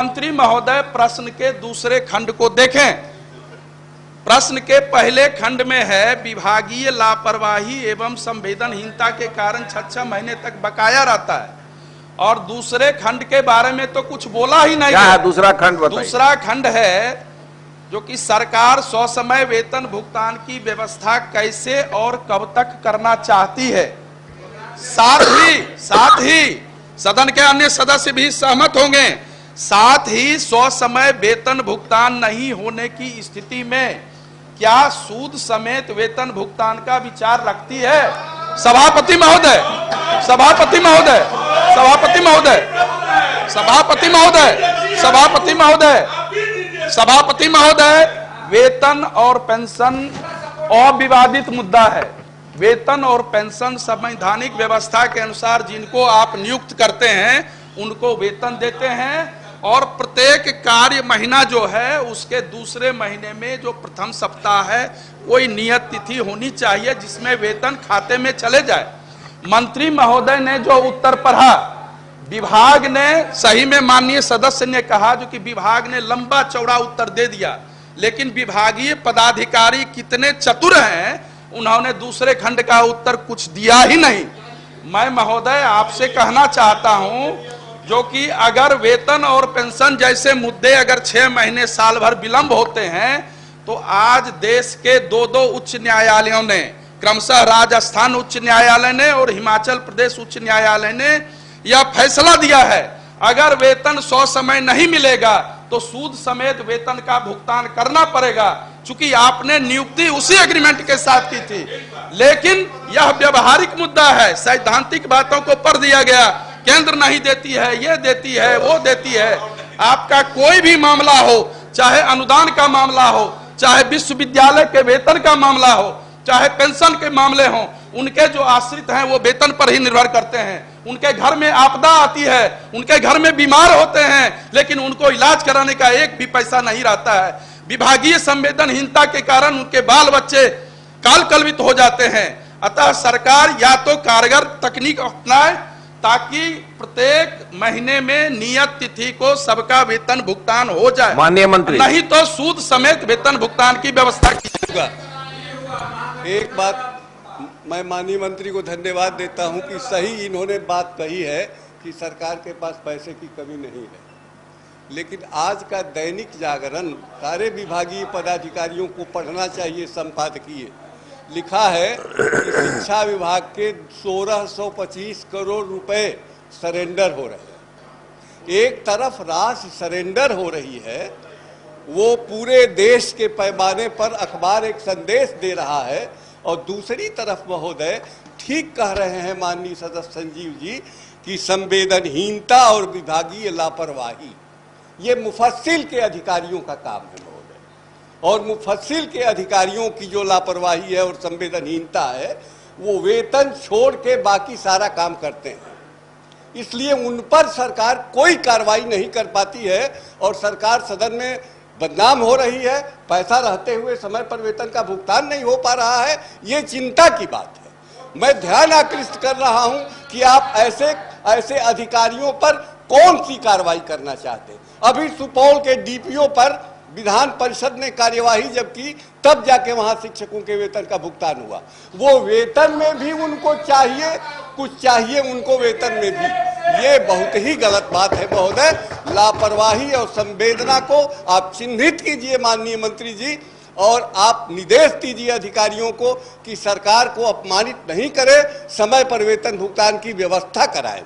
मंत्री महोदय प्रश्न के दूसरे खंड को देखें। प्रश्न के पहले खंड में है विभागीय लापरवाही एवं संवेदनहीनता के कारण 6 महीने तक बकाया रहता है, और दूसरे खंड के बारे में तो कुछ बोला ही नहीं। क्या है दूसरा खंड बताइए। दूसरा खंड है जो कि सरकार ससमय वेतन भुगतान की व्यवस्था कैसे और कब तक करना चाहती है। साथ ही सदन के अन्य सदस्य भी सहमत होंगे। साथ ही ससमय वेतन भुगतान नहीं होने की स्थिति में क्या सूद समेत वेतन भुगतान का विचार रखती है। सभापति महोदय, सभापति महोदय, सभापति महोदय, सभापति महोदय, सभापति महोदय, सभापति महोदय, वेतन और पेंशन अविवादित मुद्दा है। वेतन और पेंशन संवैधानिक व्यवस्था के अनुसार जिनको आप नियुक्त करते हैं उनको वेतन देते हैं, और प्रत्येक कार्य महीना जो है उसके दूसरे महीने में जो प्रथम सप्ताह है कोई नियत तिथि होनी चाहिए जिसमें वेतन खाते में चले जाए। मंत्री महोदय ने जो उत्तर पढ़ा, विभाग ने सही में माननीय सदस्य ने कहा जो कि विभाग ने लंबा चौड़ा उत्तर दे दिया, लेकिन विभागीय पदाधिकारी कितने चतुर हैं, उन्होंने दूसरे खंड का उत्तर कुछ दिया ही नहीं। मैं महोदय आपसे कहना चाहता हूं जो कि अगर वेतन और पेंशन जैसे मुद्दे अगर 6 महीने साल भर विलंब होते हैं तो आज देश के दो उच्च न्यायालयों ने, क्रमशः राजस्थान उच्च न्यायालय ने और हिमाचल प्रदेश उच्च न्यायालय ने यह फैसला दिया है, अगर वेतन ससमय नहीं मिलेगा तो सूद समेत वेतन का भुगतान करना पड़ेगा। चूंकि आपने नियुक्ति उसी एग्रीमेंट के साथ की थी, लेकिन यह व्यवहारिक मुद्दा है, सैद्धांतिक बातों को पढ़ दिया गया। केंद्र नहीं देती है, ये देती है, वो देती है। आपका कोई भी मामला हो, चाहे अनुदान का मामला हो, चाहे विश्वविद्यालय के वेतन का मामला हो, चाहे पेंशन के मामले हो, उनके जो आश्रित हैं वो वेतन पर ही निर्भर करते हैं। उनके घर में आपदा आती है, उनके घर में बीमार होते हैं, लेकिन उनको इलाज कराने का एक भी पैसा नहीं रहता है। विभागीय संवेदनहीनता के कारण उनके बाल बच्चे काल कलवित हो जाते हैं। अतः सरकार या तो कारगर तकनीक अपनाए ताकि प्रत्येक महीने में नियत तिथि को सबका वेतन भुगतान हो जाए, माननीय मंत्री, नहीं तो सूद समेत वेतन भुगतान की व्यवस्था कीजिएगा। एक बात मैं माननीय मंत्री को धन्यवाद देता हूं कि सही इन्होंने बात कही है कि सरकार के पास पैसे की कमी नहीं है, लेकिन आज का दैनिक जागरण सारे विभागीय पदाधिकारियों को पढ़ना चाहिए। संपादकीय लिखा है कि शिक्षा विभाग के 1625 करोड़ रुपए सरेंडर हो रहे हैं। एक तरफ राशि सरेंडर हो रही है, वो पूरे देश के पैमाने पर अखबार एक संदेश दे रहा है, और दूसरी तरफ महोदय ठीक कह रहे हैं माननीय सदस्य संजीव जी कि संवेदनहीनता और विभागीय लापरवाही ये मुफस्सिल के अधिकारियों का काम है महोदय, और मुफस्सिल के अधिकारियों की जो लापरवाही है और संवेदनहीनता है वो वेतन छोड़ के बाकी सारा काम करते हैं। इसलिए उन पर सरकार कोई कार्रवाई नहीं कर पाती है और सरकार सदन में बदनाम हो रही है। पैसा रहते हुए समय पर वेतन का भुगतान नहीं हो पा रहा है, ये चिंता की बात है। मैं ध्यान आकृष्ट कर रहा हूं कि आप ऐसे अधिकारियों पर कौन सी कार्रवाई करना चाहते हैं। अभी सुपौल के डीपीओ पर विधान परिषद ने कार्यवाही जब की तब जाके वहां शिक्षकों के वेतन का भुगतान हुआ। वो वेतन में भी उनको चाहिए, कुछ चाहिए उनको वेतन में भी। ये बहुत ही गलत बात है महोदय। लापरवाही और संवेदना को आप चिन्हित कीजिए माननीय मंत्री जी, और आप निर्देश दीजिए अधिकारियों को कि सरकार को अपमानित नहीं करे, समय पर वेतन भुगतान की व्यवस्था कराएं।